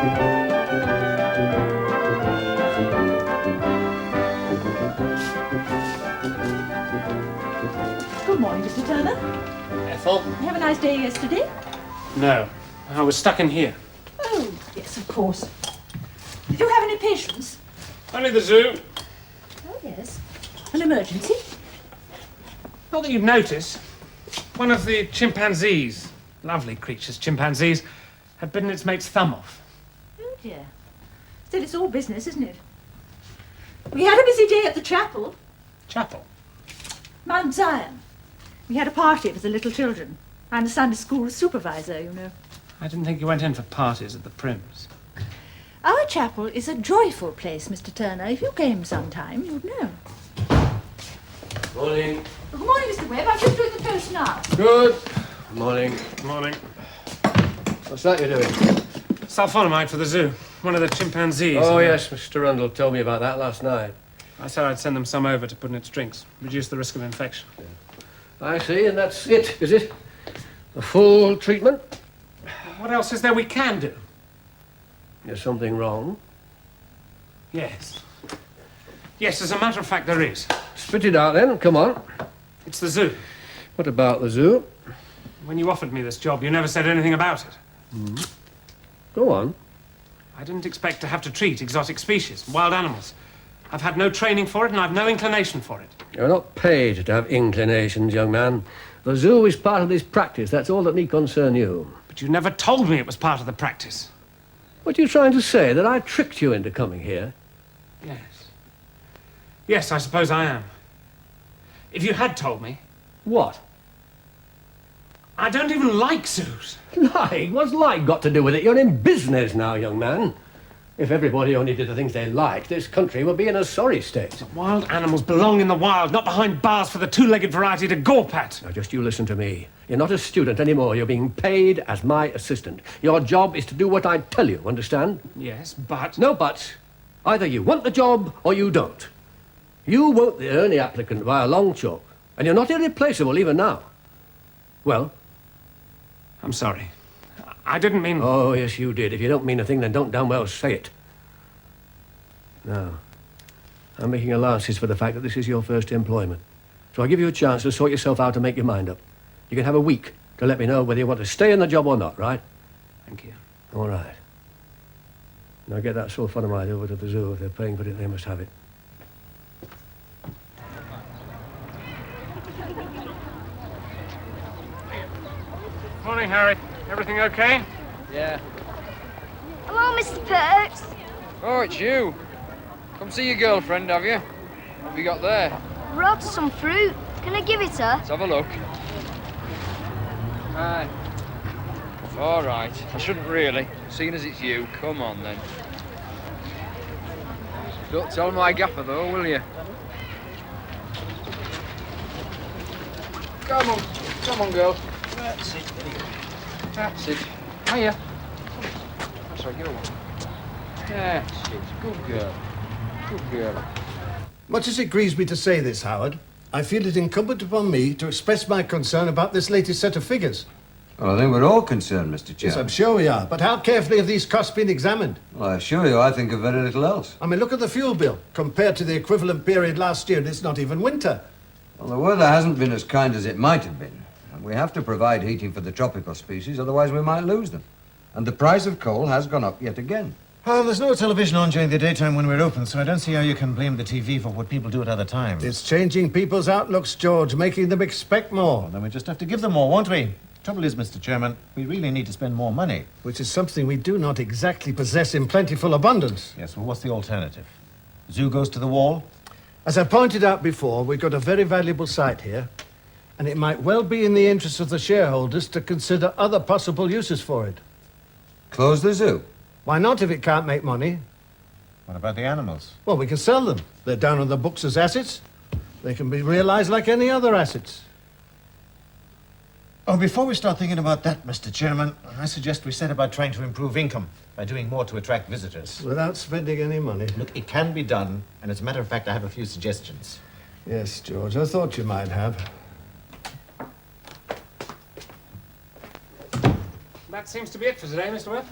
Good morning, Mr. Turner. Ethel? You have a nice day yesterday? No. I was stuck in here. Oh, yes, of course. Did you have any patients? Only the zoo. Oh, yes. An emergency? Not that you'd notice. One of the chimpanzees, lovely creatures, chimpanzees, had bitten its mate's thumb off. Oh, dear. Still, it's all business, isn't it? We had a busy day at the chapel. Chapel? Mount Zion. We had a party for the little children. I'm the Sunday school supervisor, you know. I didn't think you went in for parties at the Prims. Our chapel is a joyful place, Mr. Turner. If you came sometime, you'd know. Morning. Good morning, Mr. Webb. I'm just doing the toast now. Good. Morning. Morning. What's that you're doing? Sulfonamide for the zoo. One of the chimpanzees. Oh, yes, Mr. Rundle told me about that last night. I said I'd send them some over to put in its drinks. Reduce the risk of infection. I see, and that's it, is it? The full treatment? What else is there we can do? There's something wrong. Yes. Yes, as a matter of fact, there is. Spit it out then, come on. It's the zoo. What about the zoo? When you offered me this job, you never said anything about it. Go on. I didn't expect to have to treat exotic species, wild animals. I've had no training for it, and I've no inclination for it. You're not paid to have inclinations, young man. The zoo is part of this practice. That's all that need concern you. But you never told me it was part of the practice. What are you trying to say? That I tricked you into coming here? Yes. Yes, I suppose I am. If you had told me, What? I don't even like zoos. Like? What's like got to do with it? You're in business now, young man. If everybody only did the things they liked, this country would be in a sorry state. Wild animals belong in the wild, not behind bars for the two-legged variety to gawp at. Now, just you listen to me. You're not a student anymore. You're being paid as my assistant. Your job is to do what I tell you, understand? Yes, but... No buts. Either you want the job or you don't. You weren't the only applicant by a long chalk, and you're not irreplaceable even now. Well? I'm sorry. I didn't mean... Oh, yes, you did. If you don't mean a thing, then don't damn well say it. Now, I'm making allowances for the fact that this is your first employment. So I'll give you a chance to sort yourself out and make your mind up. You can have a week to let me know whether you want to stay in the job or not, right? Thank you. All right. Now get that sulfonamide over to the zoo. If they're paying for it, they must have it. Morning, Harry. Everything okay? Yeah. Hello, Mr. Perks. Oh, it's you. Come see your girlfriend, have you? What have you got there? Brought her some fruit. Can I give it her? Let's have a look. Aye. All right. I shouldn't really, seeing as it's you. Come on, then. Don't tell my gaffer, though, will you? Come on. Come on, girl. That's it. That's it. Hiya. That's right, get on. That's it. Good girl. Good girl. Much as it grieves me to say this, Howard, I feel it incumbent upon me to express my concern about this latest set of figures. Well, I think we're all concerned, Mr. Chairman. Yes, I'm sure we are. But how carefully have these costs been examined? Well, I assure you, I think of very little else. I mean, look at the fuel bill. Compared to the equivalent period last year, and it's not even winter. Well, the weather hasn't been as kind as it might have been. And we have to provide heating for the tropical species, otherwise we might lose them. And the price of coal has gone up yet again. Well, there's no television on during the daytime when we're open, so I don't see how you can blame the TV for what people do at other times. It's changing people's outlooks, George, making them expect more. Well, then we just have to give them more, won't we? Trouble is, Mr. Chairman, we really need to spend more money. Which is something we do not exactly possess in plentiful abundance. Yes, well, what's the alternative? Zoo goes to the wall? As I pointed out before, we've got a very valuable site here, and it might well be in the interest of the shareholders to consider other possible uses for it. Close the zoo? Why not if it can't make money? What about the animals? Well, we can sell them. They're down on the books as assets. They can be realized like any other assets. Oh, before we start thinking about that, Mr. Chairman, I suggest we set about trying to improve income by doing more to attract visitors. Without spending any money. Look, it can be done, and as a matter of fact, I have a few suggestions. Yes, George, I thought you might have. That seems to be it for today, Mr. Webb.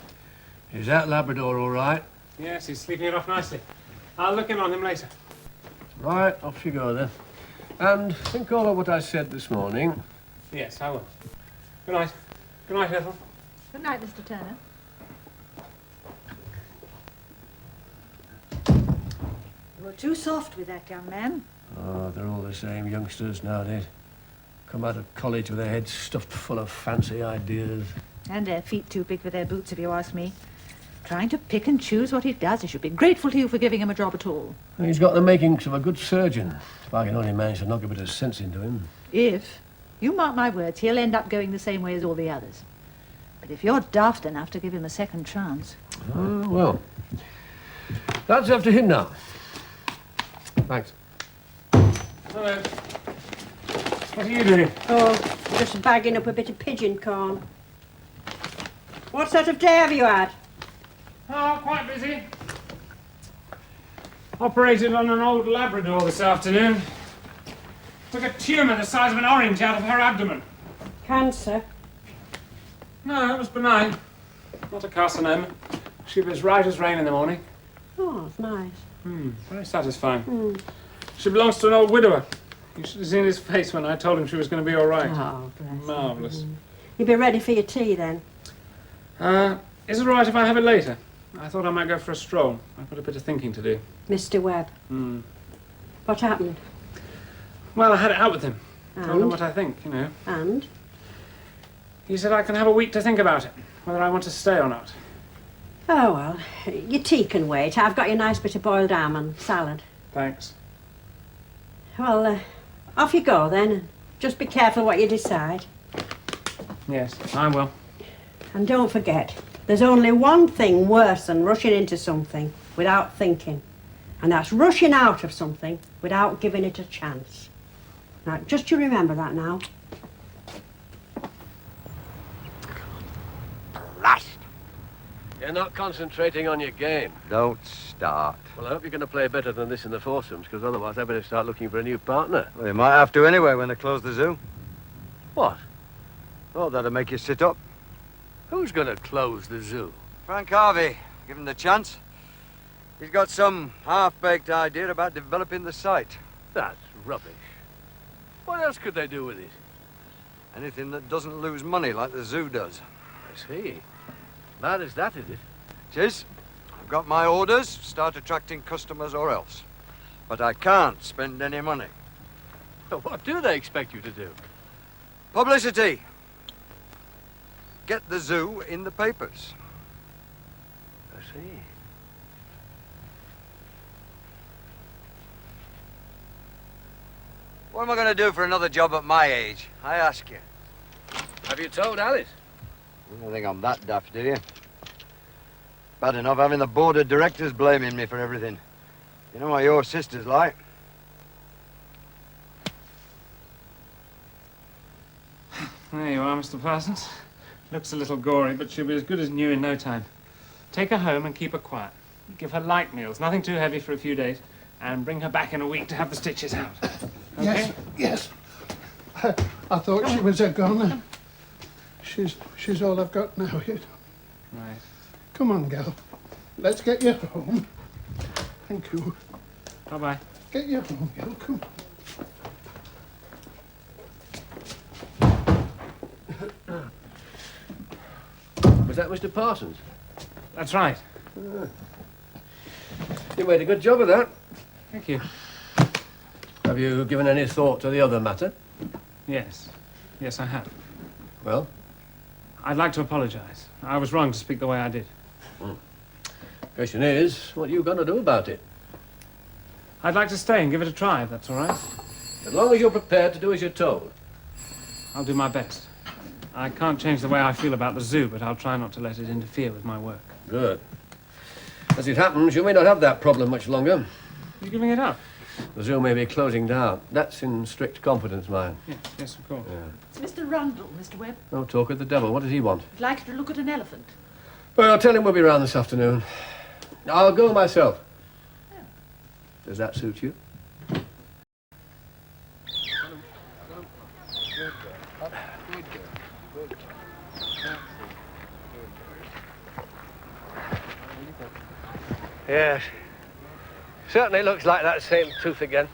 Is that Labrador all right? Yes, he's sleeping it off nicely. I'll look in on him later. Right, off you go then. And think over what I said this morning. Yes, I will. Good night. Good night, Ethel. Good night, Mr. Turner. You were too soft with that young man. Oh, they're all the same youngsters nowadays. Come out of college with their heads stuffed full of fancy ideas. And their feet too big for their boots, if you ask me. Trying to pick and choose what he does. He should be grateful to you for giving him a job at all. He's got the makings of a good surgeon. If I can only manage to knock a bit of sense into him. If, you mark my words, he'll end up going the same way as all the others. But if you're daft enough to give him a second chance... Oh, well. That's up to him now. Thanks. Hello. What are you doing? Oh, just bagging up a bit of pigeon corn. What sort of day have you had? Oh, quite busy. Operated on an old Labrador this afternoon. Took a tumour the size of an orange out of her abdomen. Cancer. No, it was benign. Not a carcinoma. She was right as rain in the morning. Oh, it's nice. Very satisfying. She belongs to an old widower. You should have seen his face when I told him she was going to be all right. Oh, bless. Marvellous. You'll be ready for your tea then? Is it all right if I have it later? I thought I might go for a stroll. I've got a bit of thinking to do. Mr. Webb. What happened? Well, I had it out with him. Told him And? what I think, you know. And? He said I can have a week to think about it, whether I want to stay or not. Oh, well, your tea can wait. I've got you a nice bit of boiled ham and salad. Thanks. Well, off you go then. And just be careful what you decide. Yes, I will. And don't forget, there's only one thing worse than rushing into something without thinking. And that's rushing out of something without giving it a chance. Now, just you remember that now. Blast! You're not concentrating on your game. Don't start. Well, I hope you're going to play better than this in the foursomes, because otherwise I better start looking for a new partner. Well, you might have to anyway when they close the zoo. What? Oh, that'll make you sit up. Who's going to close the zoo? Frank Harvey, give him the chance. He's got some half-baked idea about developing the site. That's rubbish. What else could they do with it? Anything that doesn't lose money like the zoo does. I see. Bad as that, is it? Tis. I've got my orders. Start attracting customers or else. But I can't spend any money. What do they expect you to do? Publicity. Get the zoo in the papers. I see. What am I going to do for another job at my age? I ask you. Have you told Alice? You don't think I'm that daft, do you? Bad enough having the board of directors blaming me for everything. You know what your sister's like. There you are, Mr. Parsons. Looks a little gory, but she'll be as good as new in no time. Take her home and keep her quiet. Give her light meals, nothing too heavy for a few days, and bring her back in a week to have the stitches out. Okay? Yes. I thought she was a goner. She's all I've got now. Right. Come on, girl. Let's get you home. Thank you. Bye-bye. Get you home, girl. Come on. Was that Mr. Parsons? That's right. You made a good job of that. Thank you. Have you given any thought to the other matter? Yes. Yes, I have. Well? I'd like to apologize. I was wrong to speak the way I did. Question is, what are you going to do about it? I'd like to stay and give it a try, if that's all right. As long as you're prepared to do as you're told. I'll do my best. I can't change the way I feel about the zoo, but I'll try not to let it interfere with my work. Good. As it happens, you may not have that problem much longer. You're giving it up? The zoo may be closing down. That's in strict confidence, mine. Yes, of course. It's Mr. Rundle, Mr. Webb. No talk of the devil. What does he want? I'd like to look at an elephant. Well, I'll tell him we'll be round this afternoon. I'll go myself. Does that suit you? Yes. Certainly looks like that same tooth again.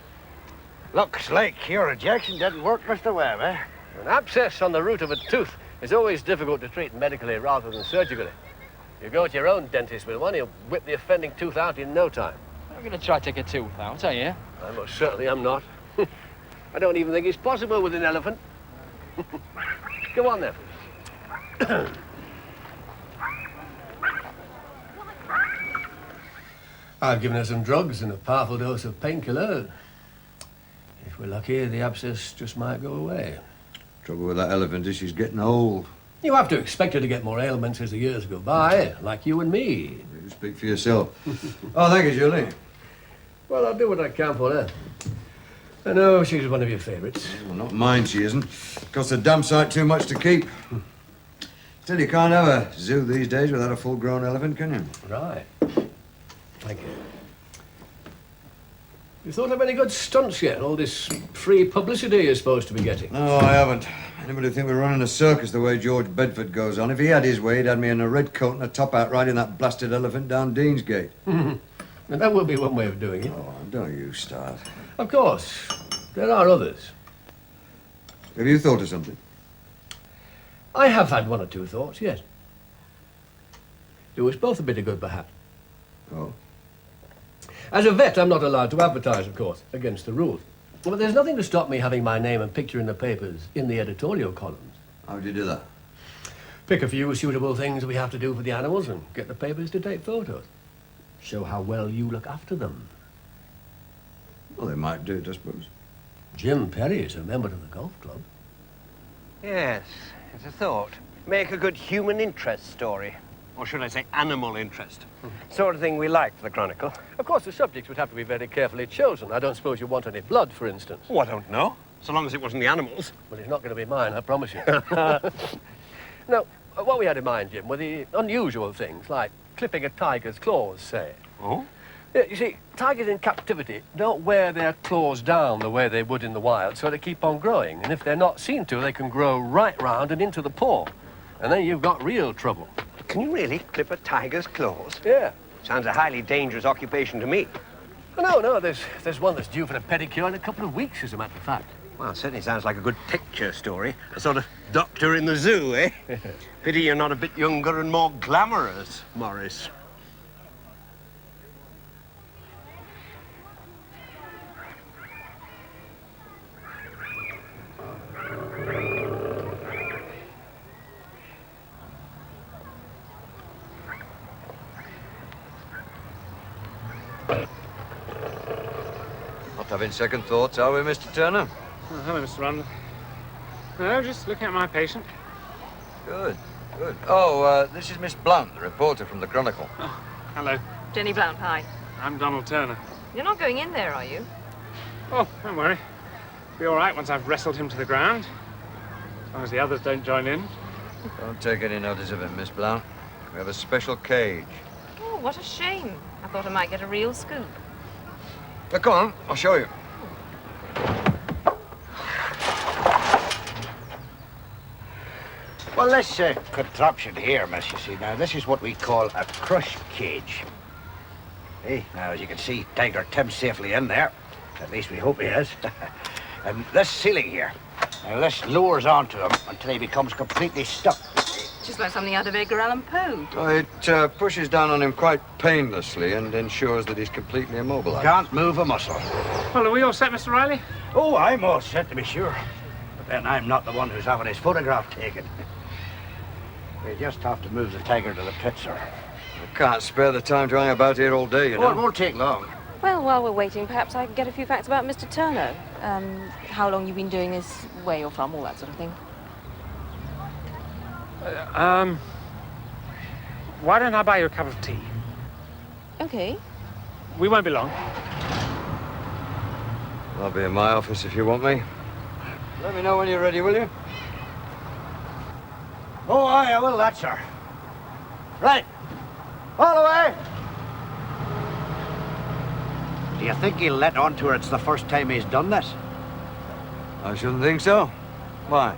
Looks like your injection didn't work, Mr. Webb, eh? An abscess on the root of a tooth is always difficult to treat medically rather than surgically. You go to your own dentist with one, he'll whip the offending tooth out in no time. I'm going to try to take a tooth out, are you? I most certainly am not. I don't even think it's possible with an elephant. Go on then. I've given her some drugs and a powerful dose of painkiller. If we're lucky, the abscess just might go away. Trouble with that elephant is she's getting old. You have to expect her to get more ailments as the years go by, like you and me. You speak for yourself. Oh, thank you, Julie. Well, I'll do what I can for her. I know she's one of your favourites. Well, not mine, she isn't. Costs a damn sight too much to keep. Still, you can't have a zoo these days without a full-grown elephant, can you? Right. Thank you. You thought of any good stunts yet? All this free publicity you're supposed to be getting? No, I haven't. Anybody think we're running a circus the way George Bedford goes on? If he had his way, he'd had me in a red coat and a top hat riding that blasted elephant down Deansgate. And that will be one way of doing it. Oh, don't you start. Of course. There are others. Have you thought of something? I have had one or two thoughts, yes. Do us both a bit of good, perhaps. Oh? As a vet, I'm not allowed to advertise, of course, against the rules. But there's nothing to stop me having my name and picture in the papers, in the editorial columns. How'd you do that? Pick a few suitable things we have to do for the animals and get the papers to take photos. Show how well you look after them. Well, they might do it, I suppose. Jim Perry is a member of the golf club. Yes, it's a thought. Make a good human interest story. Or should I say animal interest? Sort of thing we like for the Chronicle. Of course, the subjects would have to be very carefully chosen. I don't suppose you want any blood, for instance. Oh, I don't know. So long as it wasn't the animals. Well, it's not going to be mine, I promise you. No, what we had in mind, Jim, were the unusual things, like clipping a tiger's claws, say. Oh? Yeah, you see, tigers in captivity don't wear their claws down the way they would in the wild, so they keep on growing. And if they're not seen to, they can grow right round and into the paw. And then you've got real trouble. Can you really clip a tiger's claws? Yeah. Sounds a highly dangerous occupation to me. Oh, no, there's one that's due for a pedicure in a couple of weeks, as a matter of fact. Well, it certainly sounds like a good picture story. A sort of doctor in the zoo, eh? Pity you're not a bit younger and more glamorous, Morris. Not having second thoughts, are we, Mr. Turner? Oh, hello, Mr. Rundle. No, just looking at my patient. Good, good. Oh, this is Miss Blunt, the reporter from the Chronicle. Oh, hello. Jenny Blount, hi. I'm Donald Turner. You're not going in there, are you? Oh, don't worry. Be all right once I've wrestled him to the ground. As long as the others don't join in. Don't take any notice of him, Miss Blount. We have a special cage. Oh, what a shame. I thought I might get a real scoop. Come on, I'll show you. Well, this contraption here, miss, you see, now, this is what we call a crush cage. Hey, now, as you can see, Tiger Tim's safely in there. At least we hope he is. And this ceiling here, now, this lowers onto him until he becomes completely stuck. Just like something out of Edgar Allan Poe. Oh, it pushes down on him quite painlessly and ensures that he's completely immobilized. Can't move a muscle. Well, are we all set, Mr. Riley? Oh, I'm all set, to be sure. But then I'm not the one who's having his photograph taken. We just have to move the tiger to the pit, sir. I can't spare the time to hang about here all day, you know. Oh, it won't take long. Well, while we're waiting, perhaps I can get a few facts about Mr. Turner. How long you've been doing this, where you're from, all that sort of thing. Why don't I buy you a cup of tea? Okay. We won't be long. I'll be in my office if you want me. Let me know when you're ready, will you? Oh, aye, I will that, sir. Right. All the way. Do you think he'll let on to her it's the first time he's done this? I shouldn't think so. Why?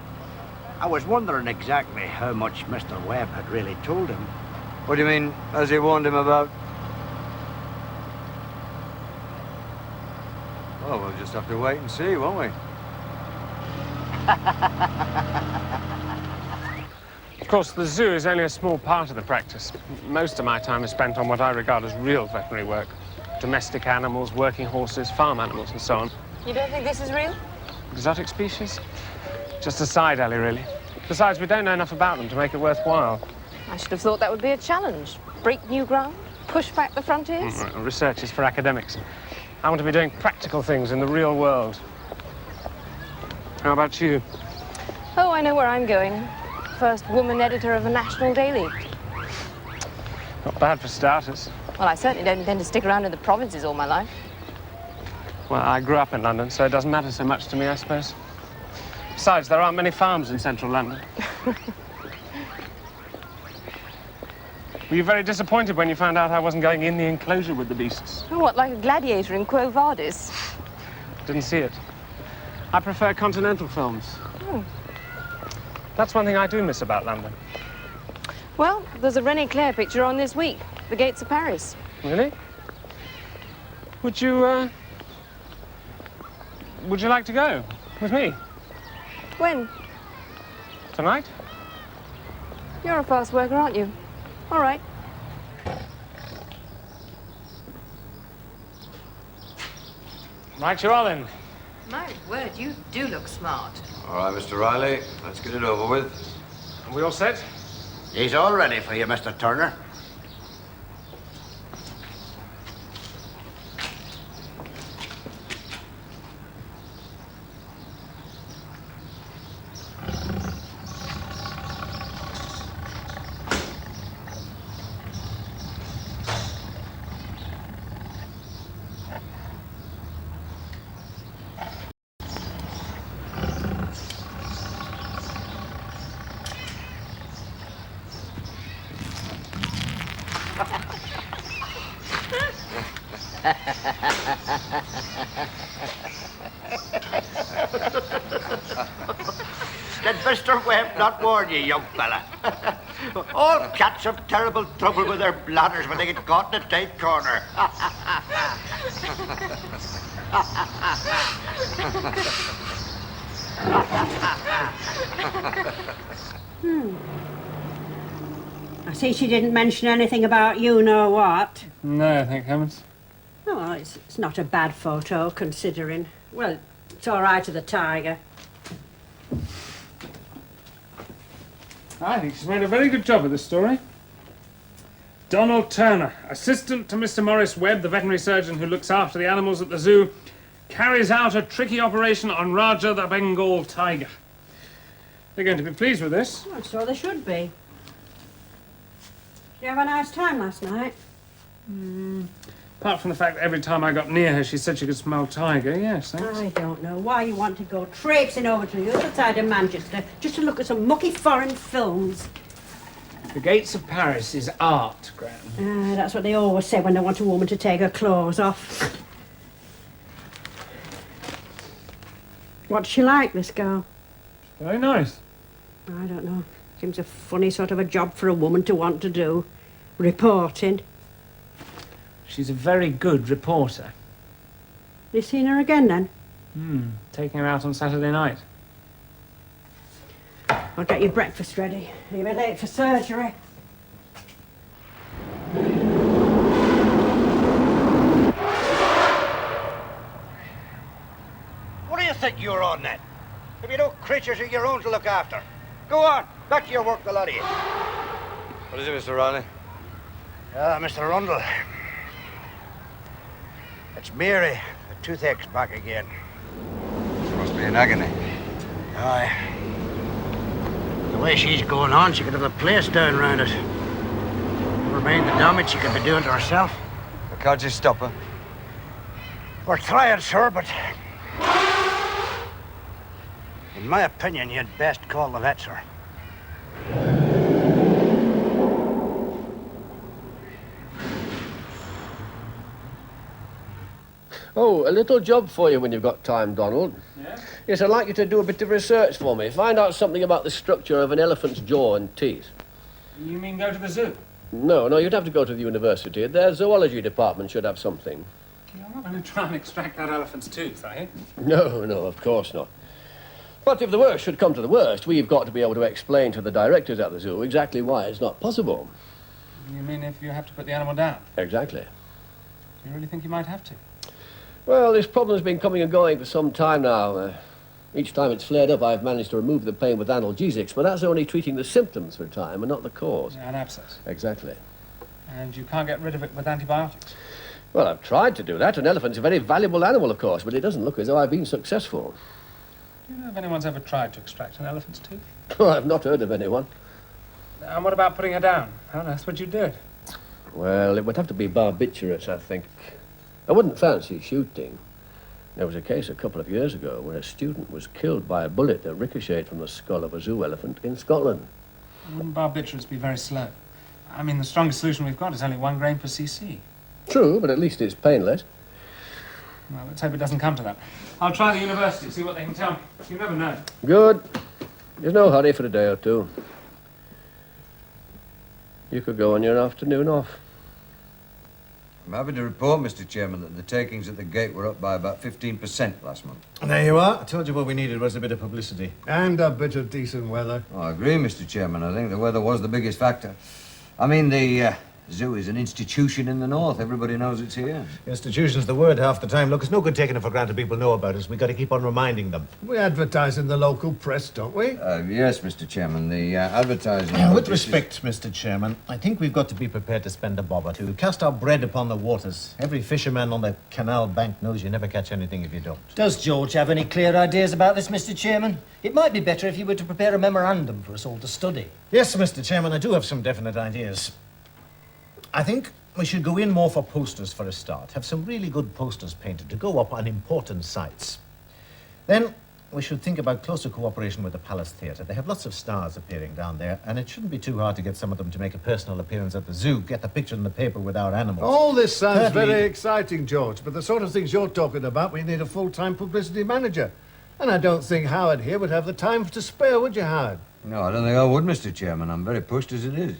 I was wondering exactly how much Mr. Webb had really told him. What do you mean, has he warned him about? Well, we'll just have to wait and see, won't we? Of course, the zoo is only a small part of the practice. Most of my time is spent on what I regard as real veterinary work. Domestic animals, working horses, farm animals, and so on. You don't think this is real? Exotic species? Just a side alley, really. Besides, we don't know enough about them to make it worthwhile. I should have thought that would be a challenge. Break new ground, push back the frontiers. Research is for academics. I want to be doing practical things in the real world. How about you? Oh, I know where I'm going. First woman editor of a national daily. Not bad for starters. Well, I certainly don't intend to stick around in the provinces all my life. Well, I grew up in London, so it doesn't matter so much to me, I suppose. Besides, there aren't many farms in central London. Were you very disappointed when you found out I wasn't going in the enclosure with the beasts? Oh, what, like a gladiator in Quo Vadis? Didn't see it. I prefer continental films. That's one thing I do miss about London. Well, there's a René Clair picture on this week, The Gates of Paris. Really? Would you like to go with me? When? Tonight? You're a fast worker, aren't you? All right. Right you are then. My word, you do look smart. All right, Mr. Riley, let's get it over with. Are we all set? He's all ready for you, Mr. Turner. Did Mr. Webb not warn you, young fella? All cats have terrible trouble with their bladders when they get caught in a tight corner. I see she didn't mention anything about you know what. No, thank heavens. Oh, well, it's not a bad photo, considering. Well, it's all right to the tiger. I think she's made a very good job of this story. Donald Turner, assistant to Mr. Morris Webb, the veterinary surgeon who looks after the animals at the zoo, carries out a tricky operation on Raja the Bengal tiger. They're going to be pleased with this. Well, so they should be. Did you have a nice time last night? Apart from the fact that every time I got near her, she said she could smell tiger. Yes, thanks. I don't know why you want to go traipsing over to the other side of Manchester just to look at some mucky foreign films. The Gates of Paris is art, Gran. That's what they always say when they want a woman to take her clothes off. What's she like, this girl? Very nice. I don't know. Seems a funny sort of a job for a woman to want to do. Reporting. She's a very good reporter. You seen her again, then? Taking her out on Saturday night. I'll get your breakfast ready. You'll be late for surgery. What do you think you're on, then? Have you no creatures of your own to look after? Go on, back to your work, the lot of you. What is it, Mr. Riley? Mr. Rundle. It's Mary. The toothache's back again. She must be in agony. Aye. The way she's going on, she could have the place down round it. Never mind the damage she could be doing to herself. Well, can't you stop her? We're trying, sir, but... in my opinion, you'd best call the vet, sir. Oh, a little job for you when you've got time, Donald. Yeah? Yes, I'd like you to do a bit of research for me. Find out something about the structure of an elephant's jaw and teeth. You mean go to the zoo? No, you'd have to go to the university. Their zoology department should have something. You're not going to try and extract that elephant's tooth, are you? No, no, of course not. But if the worst should come to the worst, we've got to be able to explain to the directors at the zoo exactly why it's not possible. You mean if you have to put the animal down? Exactly. Do you really think you might have to? Well, this problem's been coming and going for some time now. Each time it's flared up, I've managed to remove the pain with analgesics, but that's only treating the symptoms for a time and not the cause. An abscess. Exactly. And you can't get rid of it with antibiotics? Well, I've tried to do that. An elephant's a very valuable animal, of course, but it doesn't look as though I've been successful. Do you know if anyone's ever tried to extract an elephant's tooth? Well, I've not heard of anyone. And what about putting her down? How on earth would you do it? Well, it would have to be barbiturates, I think. I wouldn't fancy shooting. There was a case a couple of years ago where a student was killed by a bullet that ricocheted from the skull of a zoo elephant in Scotland. Wouldn't barbiturates be very slow? I mean, the strongest solution we've got is only 1 grain per cc. True, but at least it's painless. Well, let's hope it doesn't come to that. I'll try the university, see what they can tell me. You never know. Good. There's no hurry for a day or two. You could go on your afternoon off. I'm happy to report, Mr. Chairman, that the takings at the gate were up by about 15% last month. There you are. I told you what we needed was a bit of publicity. And a bit of decent weather. Oh, I agree, Mr. Chairman. I think the weather was the biggest factor. I mean, the zoo is an institution in the north. Everybody knows it's here. Institution's the word half the time. Look, it's no good taking it for granted people know about us. We've got to keep on reminding them. We advertise in the local press, don't we? Yes, Mr. Chairman. The advertising... With respect, Mr. Chairman, I think we've got to be prepared to spend a bob or two. Cast our bread upon the waters. Every fisherman on the canal bank knows you never catch anything if you don't. Does George have any clear ideas about this, Mr. Chairman? It might be better if you were to prepare a memorandum for us all to study. Yes, Mr. Chairman, I do have some definite ideas. I think we should go in more for posters for a start. Have some really good posters painted to go up on important sites. Then we should think about closer cooperation with the Palace Theatre. They have lots of stars appearing down there, and it shouldn't be too hard to get some of them to make a personal appearance at the zoo, get the picture in the paper with our animals. All this sounds Thirdly, very exciting, George, but the sort of things you're talking about, we need a full-time publicity manager. And I don't think Howard here would have the time to spare, would you, Howard? No, I don't think I would, Mr. Chairman. I'm very pushed as it is.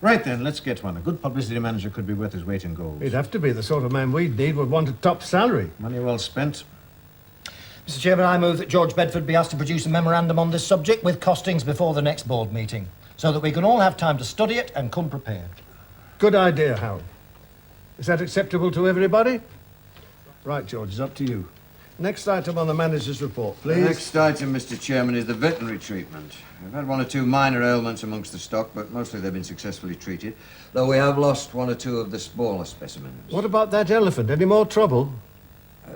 Right then, let's get one. A good publicity manager could be worth his weight in gold. He'd have to be the sort of man we'd need, would want a top salary. Money well spent. Mr. Chairman, I move that George Bedford be asked to produce a memorandum on this subject with costings before the next board meeting, so that we can all have time to study it and come prepared. Good idea, Howard. Is that acceptable to everybody? Right, George, it's up to you. Next item on the manager's report, please. The next item, Mr. Chairman, is the veterinary treatment. We've had 1 or 2 minor ailments amongst the stock, but mostly they've been successfully treated, though we have lost 1 or 2 of the smaller specimens. What about that elephant? Any more trouble?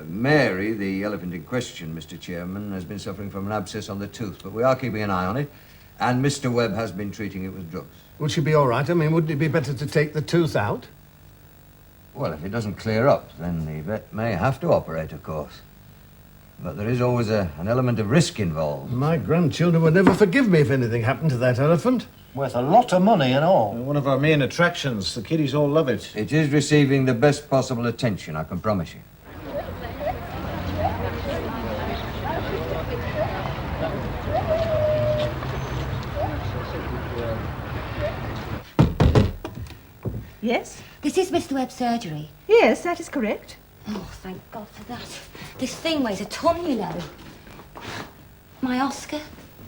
Mary, the elephant in question, Mr. Chairman, has been suffering from an abscess on the tooth, but we are keeping an eye on it, and Mr. Webb has been treating it with drugs. Would she be all right? I mean, wouldn't it be better to take the tooth out? Well, if it doesn't clear up, then the vet may have to operate, of course. But there is always an element of risk involved. My grandchildren would never forgive me if anything happened to that elephant. Worth a lot of money and all. One of our main attractions. The kiddies all love it. It is receiving the best possible attention, I can promise you. Yes? This is Mr. Webb's surgery. Yes, that is correct. Oh, thank God for that. This thing weighs a ton, you know. My Oscar.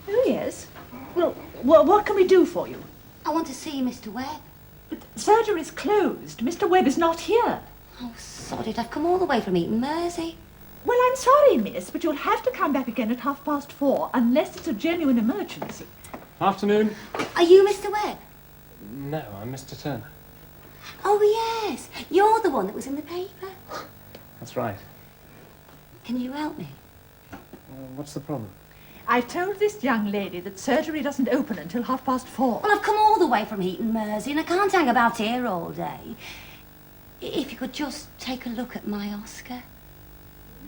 Oh, yes. Well, what can we do for you? I want to see Mr. Webb. But surgery's closed. Mr. Webb is not here. Oh, sod it. I've come all the way from Eton Mersey. Well, I'm sorry, miss, but you'll have to come back again at 4:30, unless it's a genuine emergency. Afternoon. Are you Mr. Webb? No, I'm Mr. Turner. Oh, yes. You're the one that was in the paper. That's right. Can you help me? What's the problem? I've told this young lady that surgery doesn't open until 4:30. Well, I've come all the way from Eton Mersey and I can't hang about here all day. If you could just take a look at my Oscar.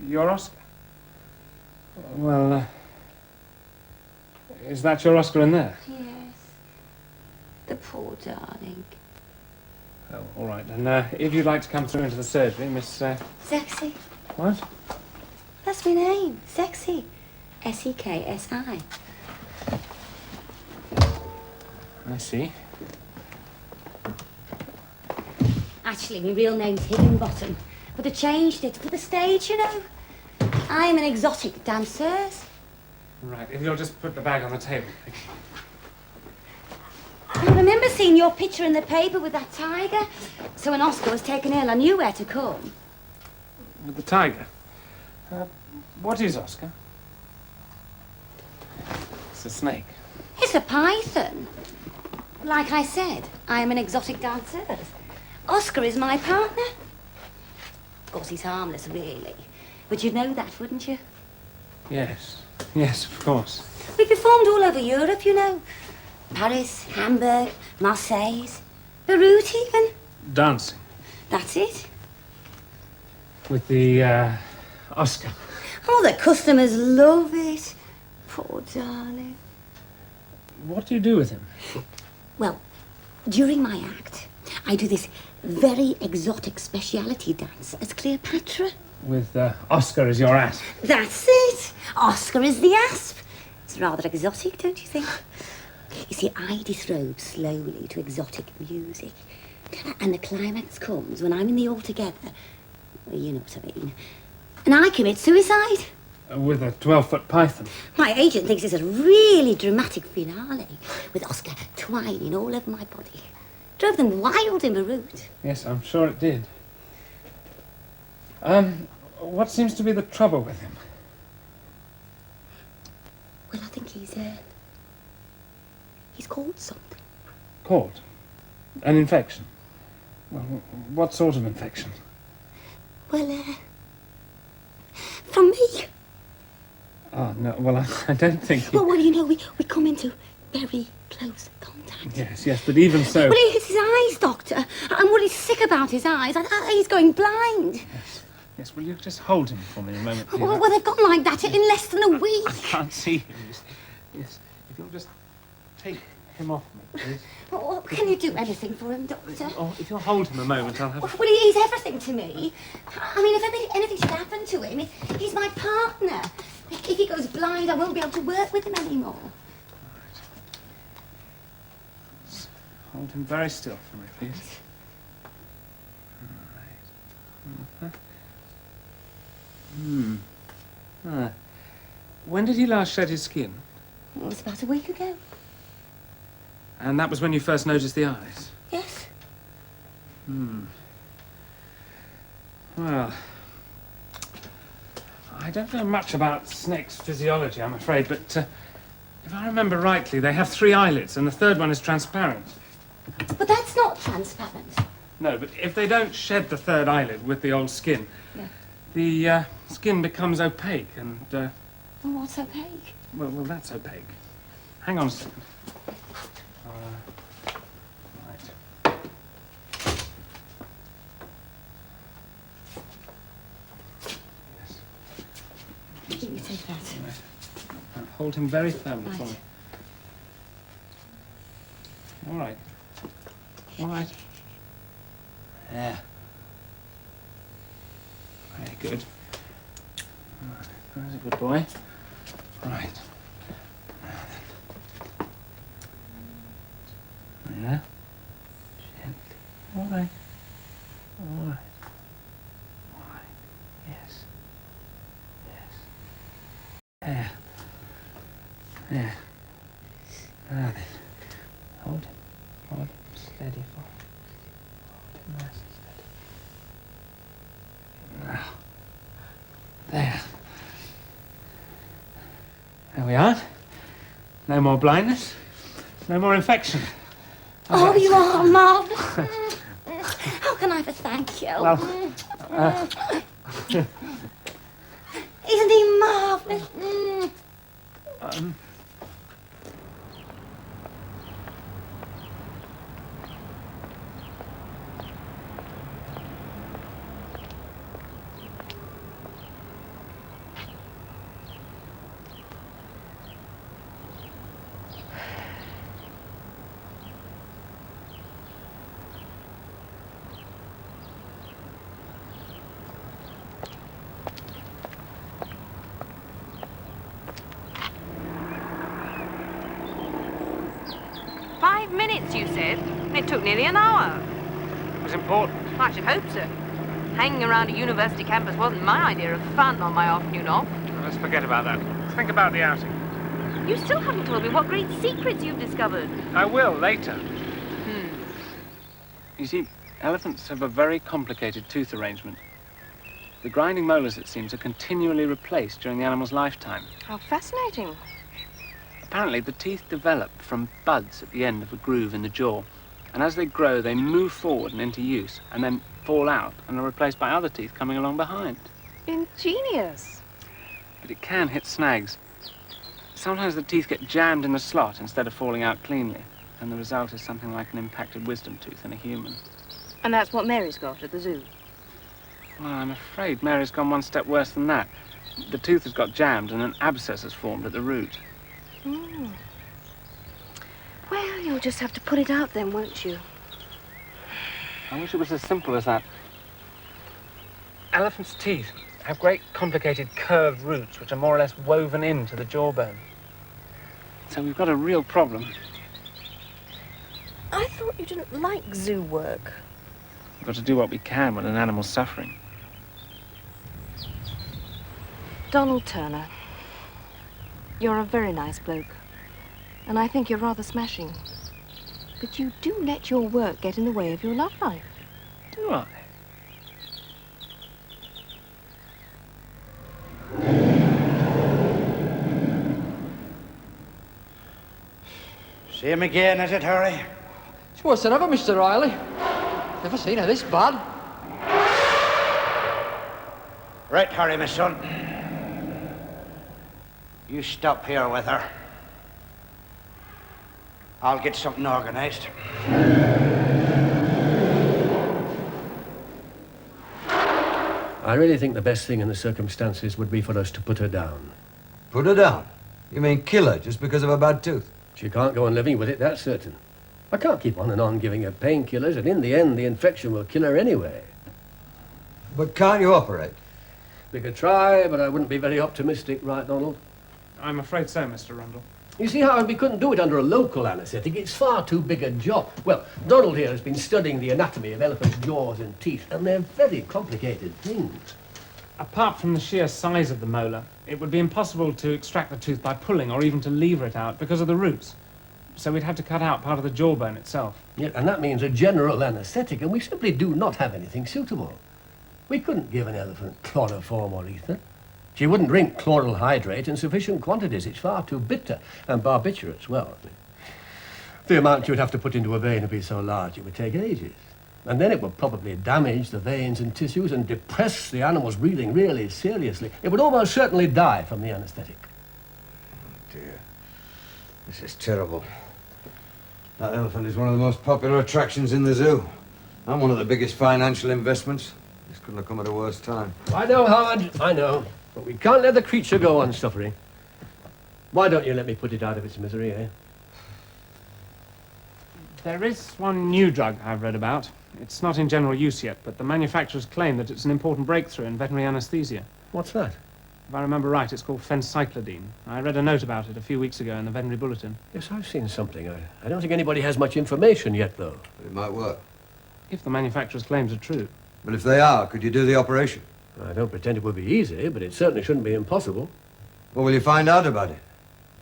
Your Oscar? Well, is that your Oscar in there? Yes. The poor darling. Oh, all right. And if you'd like to come through into the surgery, Miss... Sexy. What? That's my name. Sexy. S-E-K-S-I. I see. Actually, my real name's Higginbottom. But I changed it for the stage, you know. I am an exotic dancer. Right, if you'll just put the bag on the table. I remember seeing your picture in the paper with that tiger. So when Oscar was taken ill, I knew where to come. With the tiger? What is Oscar? It's a snake. It's a python. Like I said, I am an exotic dancer. Oscar is my partner. Of course, he's harmless, really. But you'd know that, wouldn't you? Yes. Yes, of course. We performed all over Europe, you know. Paris, Hamburg, Marseille, Beirut even. Dancing. That's it. With the, Oscar. Oh, the customers love it. Poor darling. What do you do with him? Well, during my act, I do this very exotic speciality dance as Cleopatra. With, Oscar as your ass. That's it. Oscar is the asp. It's rather exotic, don't you think? You see, I disrobe slowly to exotic music. And the climax comes when I'm in the altogether. Well, you know what I mean. And I commit suicide. With a 12-foot python. My agent thinks it's a really dramatic finale, with Oscar twining all over my body. Drove them wild in Beirut. Yes, I'm sure it did. What seems to be the trouble with him? Well, I think he's caught something. Caught? An infection? Well, what sort of infection? Well, from me. Oh, no, well, I don't think... Well, you know, we come into very close contact. Yes, but even so... Well, it's his eyes, Doctor. I'm really sick about his eyes. He's going blind. Yes, will you just hold him for me a moment, please? Well, they've gone like that in less than a week. I can't see him. Yes, if you'll just take him off me, please. Well, can you do anything for him, Doctor? Oh, if you'll hold him a moment, I'll have... Well, he's everything to me. I mean, if anything should happen to him, he's my partner. If he goes blind, I won't be able to work with him anymore. Right. Hold him very still for me, please. Right. When did he last shed his skin? It was about a week ago. And that was when you first noticed the eyes? Yes. Well, I don't know much about snakes' physiology, I'm afraid, but if I remember rightly, they have 3 eyelids, and the third one is transparent. But that's not transparent. No, but if they don't shed the third eyelid with the old skin, Yeah. the skin becomes opaque, and, Well, what's opaque? well, that's opaque. Hang on a second. Right. You take that. Right. Hold him very firmly for me. All right. All right. Yeah. Very good. That's a good boy. Right. Now then. Yeah. Gently. All right. All right. All right. Yes. Yes. There. There. Now then. Hold him. Hold him steady for me. Hold him nice and steady. Now. There. There we are. No more blindness. No more infection. Oh, you are marvellous. How can I ever thank you? Well, Isn't he marvellous? Minutes, you said? It took nearly an hour. it was important. I should hope so. Hanging around a university campus wasn't my idea of fun on my afternoon off. Let's forget about that. Let's think about the outing. You still haven't told me what great secrets you've discovered. I will, later. You see, elephants have a very complicated tooth arrangement. The grinding molars, it seems, are continually replaced during the animal's lifetime. How fascinating. Apparently, the teeth develop from buds at the end of a groove in the jaw, and as they grow, they move forward and into use, and then fall out and are replaced by other teeth coming along behind. Ingenious. But it can hit snags. Sometimes the teeth get jammed in the slot instead of falling out cleanly, and the result is something like an impacted wisdom tooth in a human. And that's what Mary's got at the zoo. Well, I'm afraid Mary's gone one step worse than that. The tooth has got jammed and an abscess has formed at the root. Well, you'll just have to put it out then, won't you? I wish it was as simple as that. Elephants' teeth have great complicated curved roots which are more or less woven into the jawbone. So we've got a real problem. I thought you didn't like zoo work. We've got to do what we can when an animal's suffering. Donald Turner, you're a very nice bloke, and I think you're rather smashing. But you do let your work get in the way of your love life. Do I? See him again, is it, Harry? It's worse than ever, Mr. Riley. Never seen her this bad. Right, Harry, my son. You stop here with her. I'll get something organized. I really think the best thing in the circumstances would be for us to put her down. Put her down? You mean kill her just because of a bad tooth? She can't go on living with it, that's certain. I can't keep on and on giving her painkillers, and in the end, the infection will kill her anyway. But can't you operate? We could try, but I wouldn't be very optimistic, right, Donald? I'm afraid so, Mr. Rundle. You see, Howard, we couldn't do it under a local anaesthetic. It's far too big a job. Well, Donald here has been studying the anatomy of elephants' jaws and teeth, and they're very complicated things. Apart from the sheer size of the molar, it would be impossible to extract the tooth by pulling or even to lever it out because of the roots. So we'd have to cut out part of the jawbone itself. Yeah, and that means a general anaesthetic, and we simply do not have anything suitable. We couldn't give an elephant chloroform or ether. She wouldn't drink chloral hydrate in sufficient quantities. It's far too bitter, and barbiturates, well. The amount you would have to put into a vein would be so large it would take ages. And then it would probably damage the veins and tissues and depress the animal's breathing really seriously. It would almost certainly die from the anaesthetic. Oh, dear. This is terrible. That elephant is one of the most popular attractions in the zoo. And one of the biggest financial investments. This couldn't have come at a worse time. I know, Howard, I know. But we can't let the creature go on suffering. Why don't you let me put it out of its misery, eh? There is one new drug I've read about. It's not in general use yet, but the manufacturers claim that it's an important breakthrough in veterinary anesthesia. What's that? If I remember right, it's called fencyclidine. I read a note about it a few weeks ago in the veterinary bulletin. Yes, I've seen something. I don't think anybody has much information yet, though. But it might work. If the manufacturer's claims are true. But if they are, could you do the operation? I don't pretend it would be easy, but it certainly shouldn't be impossible. Well, will you find out about it?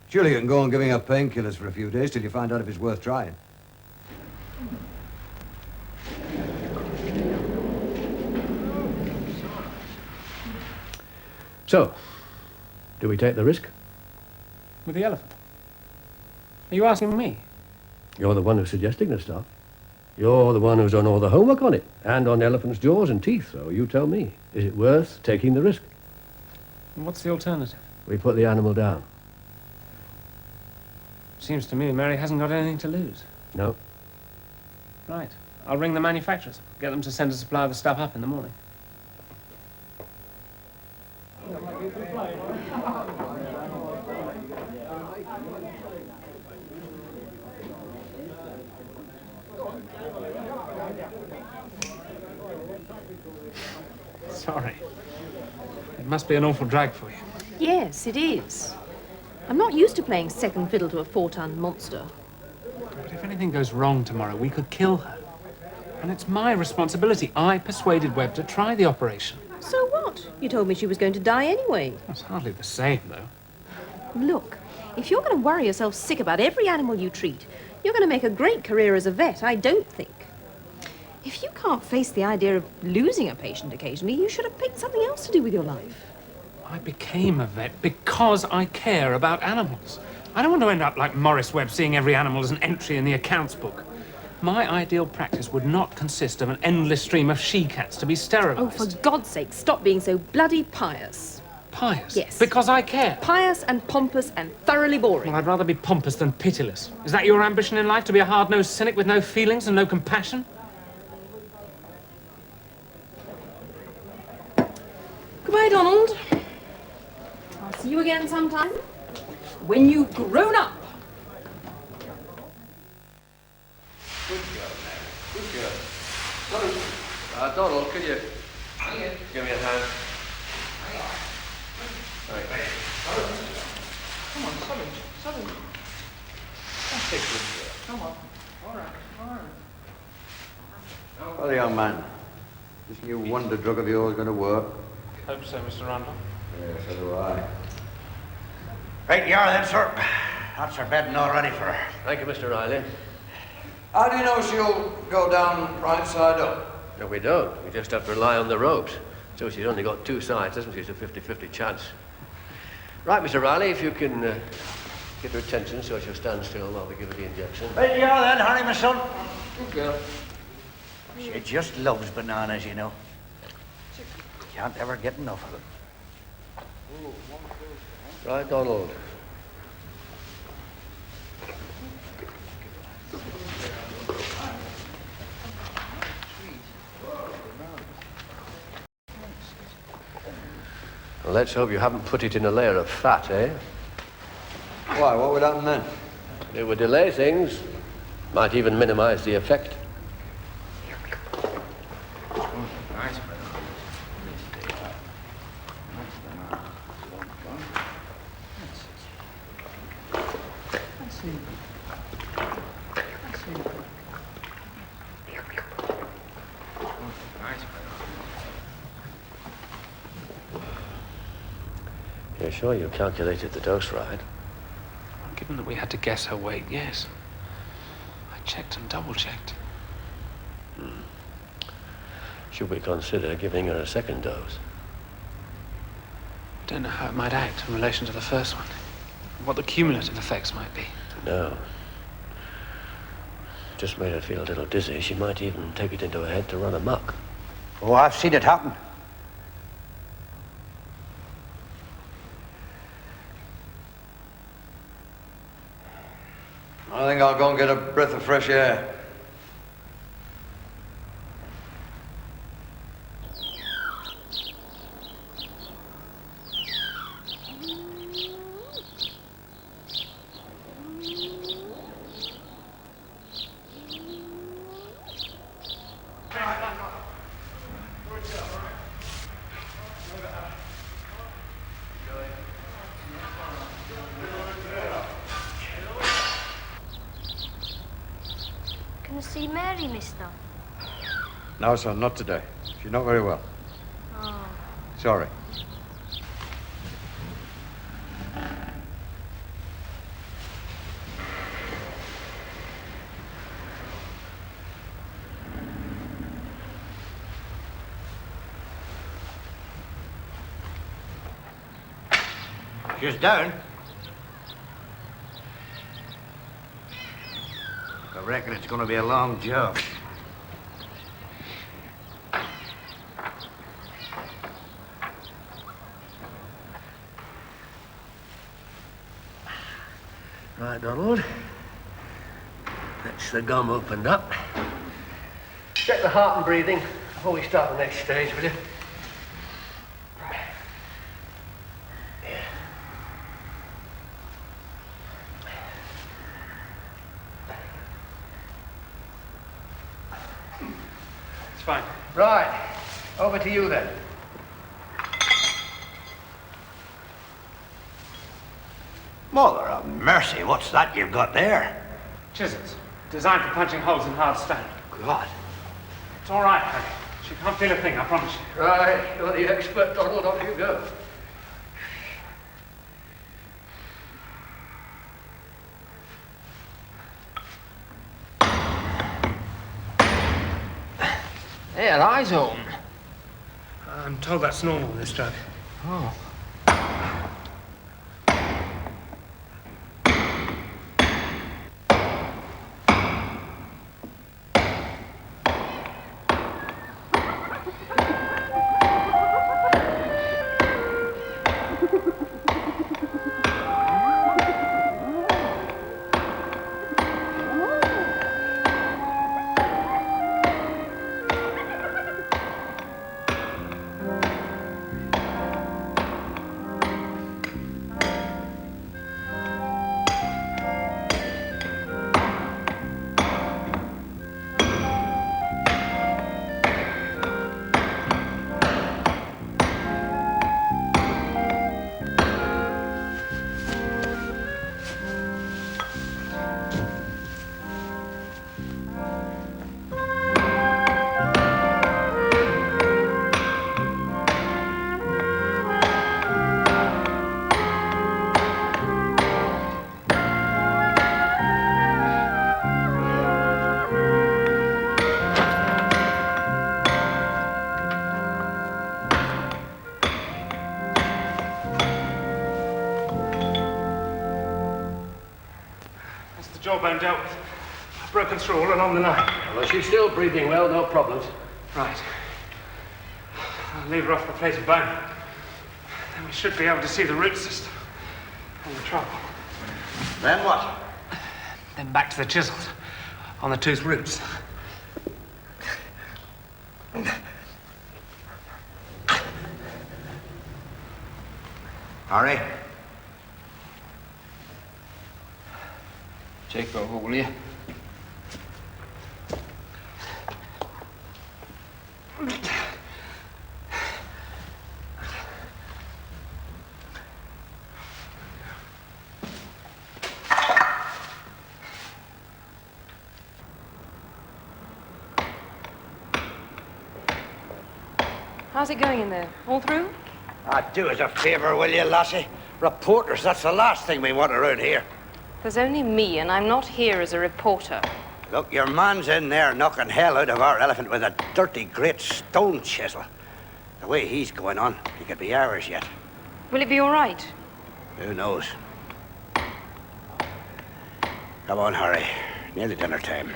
Surely you can go on giving up painkillers for a few days till you find out if it's worth trying. So, do we take the risk? With the elephant? Are you asking me? You're the one who's suggesting the stuff. You're the one who's done all the homework on it, and on elephants' jaws and teeth, so you tell me. Is it worth taking the risk? What's the alternative? We put the animal down. Seems to me Mary hasn't got anything to lose. No. Right. I'll ring the manufacturers. Get them to send a supply of the stuff up in the morning. Sorry. It must be an awful drag for you. Yes, it is. I'm not used to playing second fiddle to a 4-ton monster. But if anything goes wrong tomorrow, we could kill her. And it's my responsibility. I persuaded Webb to try the operation. So what? You told me she was going to die anyway. That's hardly the same, though. Look, if you're going to worry yourself sick about every animal you treat, you're going to make a great career as a vet, I don't think. If you can't face the idea of losing a patient occasionally, you should have picked something else to do with your life. I became a vet because I care about animals. I don't want to end up like Morris Webb, seeing every animal as an entry in the accounts book. My ideal practice would not consist of an endless stream of she-cats to be sterilised. Oh, for God's sake, stop being so bloody pious. Pious? Yes. Because I care. Pious and pompous and thoroughly boring. Well, I'd rather be pompous than pitiless. Is that your ambition in life, to be a hard-nosed cynic with no feelings and no compassion? Goodbye, Donald. I'll see you again sometime. When you've grown up. Good girl, Mary. Good girl. Donald, could you give me a hand? Right. Come on, Sully. That's a good girl. Come on. All right. Well, young man, this new wonder drug of yours going to work? Hope so, Mr. Randall. Yeah, so do I. Right you are then, sir. That's her bedding all ready for her. Thank you, Mr. Riley. How do you know she'll go down right side up? No, we don't. We just have to rely on the ropes. So she's only got two sides, hasn't she? It's a 50-50 chance. Right, Mr. Riley, if you can get her attention so she'll stand still while we give her the injection. Right you are then, Harry, my son. Good girl. She just loves bananas, you know. Can't ever get enough of them. Right, Donald. Well, let's hope you haven't put it in a layer of fat, eh? Why, what would happen then? It would delay things. Might even minimize the effect. Nice, You're sure you calculated the dose right? Given that we had to guess her weight, yes. I checked and double-checked. Should we consider giving her a second dose? I don't know how it might act in relation to the first one. What the cumulative effects might be. No. Just made her feel a little dizzy. She might even take it into her head to run amok. Oh, I've seen it happen. I think I'll go and get a breath of fresh air. Can I see Mary, mister? No, son, not today. She's not very well. Oh. Sorry. She's down. I reckon it's going to be a long job. Right, Donald. That's the gum opened up. Check the heart and breathing before we start the next stage, will you? It's fine. Right. Over to you then. Mother of mercy, what's that you've got there? Chisels. Designed for punching holes in hard stone. God. It's all right, honey. She can't feel a thing, I promise you. Right, you're the expert, Donald. Off you go. Hey, her eyes open. I'm told that's normal with this drug. Oh. Jawbone dealt with. I've broken through all along the line. Well, she's still breathing well, no problems. Right. I'll leave her off the plate of bone. Then we should be able to see the root system and the trouble. Then what? Then back to the chisels on the tooth roots. Harry? Take over, will you? How's it going in there? All through? Do us a favour, will you, lassie? Reporters, that's the last thing we want around here. There's only me, and I'm not here as a reporter. Look, your man's in there knocking hell out of our elephant with a dirty great stone chisel. The way he's going on, he could be ours yet. Will it be all right? Who knows? Come on, Harry. Nearly dinner time.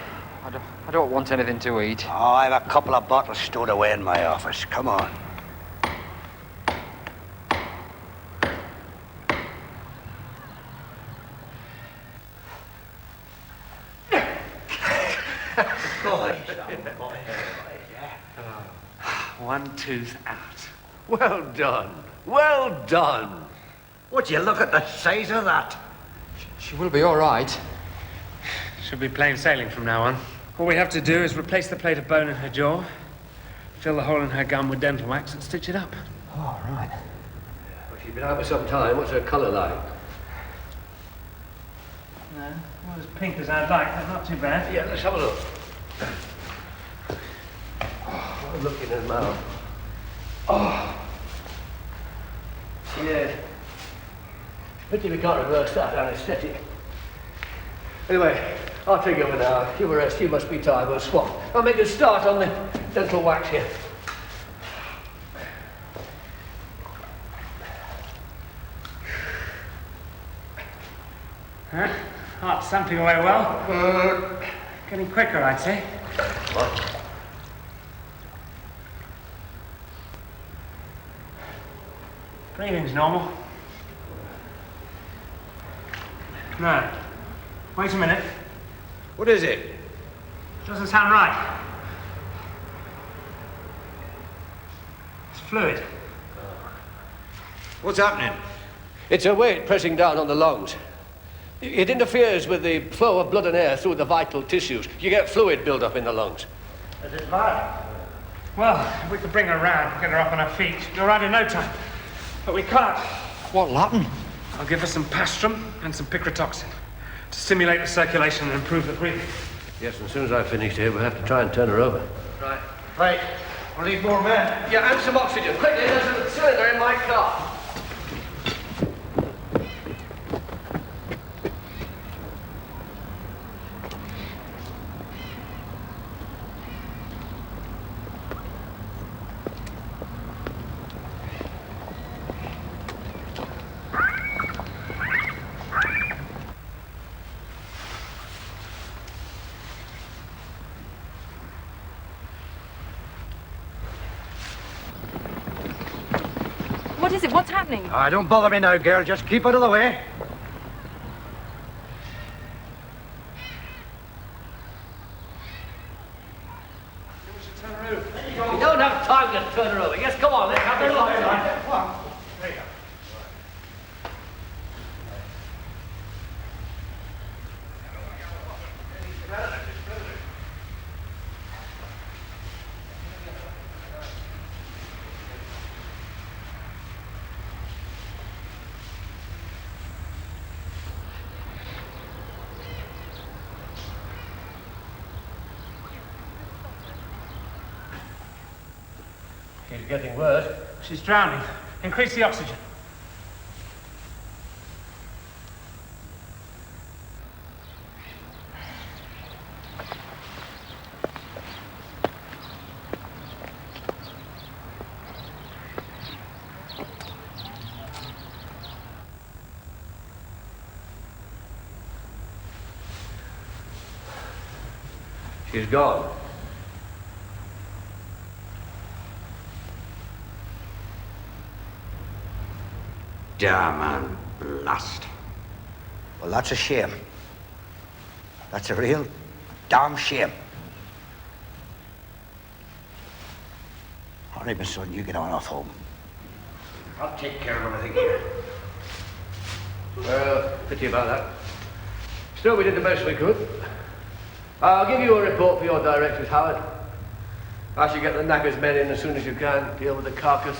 I don't want anything to eat. Oh, I've a couple of bottles stowed away in my office. Come on. One tooth out. Well done. Well done. Would you look at the size of that? She will be all right. Should be plain sailing from now on. All we have to do is replace the plate of bone in her jaw, fill the hole in her gum with dental wax, and stitch it up. All right. Well, she's been out for some time. What's her colour like? No, not as pink as I'd like, but not too bad. Yeah, let's have a look. Oh, look in her mouth. Oh. Yeah. Pity we can't reverse that anaesthetic. Anyway, I'll take over now. You rest. You must be tired. We'll swap. I'll make a start on the dental wax here. Huh? Heart's thumping away well. Getting quicker, I'd say. What? Breathing's normal. No. Wait a minute. What is it? Doesn't sound right. It's fluid. What's happening? It's a weight pressing down on the lungs. It interferes with the flow of blood and air through the vital tissues. You get fluid build-up in the lungs. Is it bad? Well, if we could bring her around, get her up on her feet, she'd be all right in no time. But we can't. What'll happen? I'll give her some pastrum and some picrotoxin to stimulate the circulation and improve the breathing. Yes, and as soon as I've finished here, we'll have to try and turn her over. Right. Right. We'll need more men. Yeah, and some oxygen. Quickly, there's a cylinder in my car. What is it? What's happening? Don't bother me now, girl. Just keep out of the way. We don't have time to turn her over. Yes, come on, let's have the light. Come on. There you go. She's getting worse. She's drowning. Increase the oxygen. She's gone. Damn and blast. Well, that's a shame. That's a real damn shame. All right, my son, you get on off home. I'll take care of everything here. Well, pity about that. Still, we did the best we could. I'll give you a report for your directors, Howard. I should get the knackers men in as soon as you can, deal with the carcass.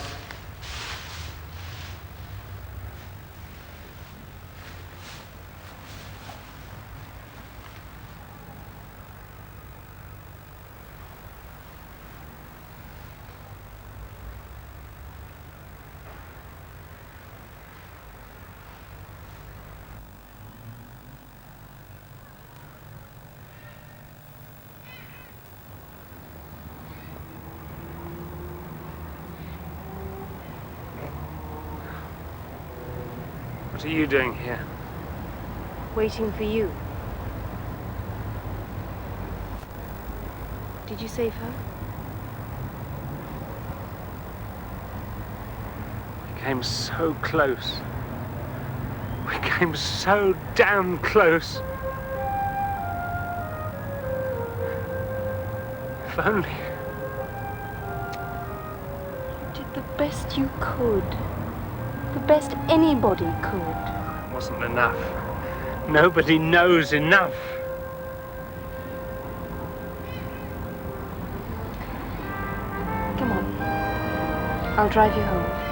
What are you doing here? Waiting for you. Did you save her? We came so close. We came so damn close. If only. You did the best you could. The best anybody could. It wasn't enough. Nobody knows enough. Come on. I'll drive you home.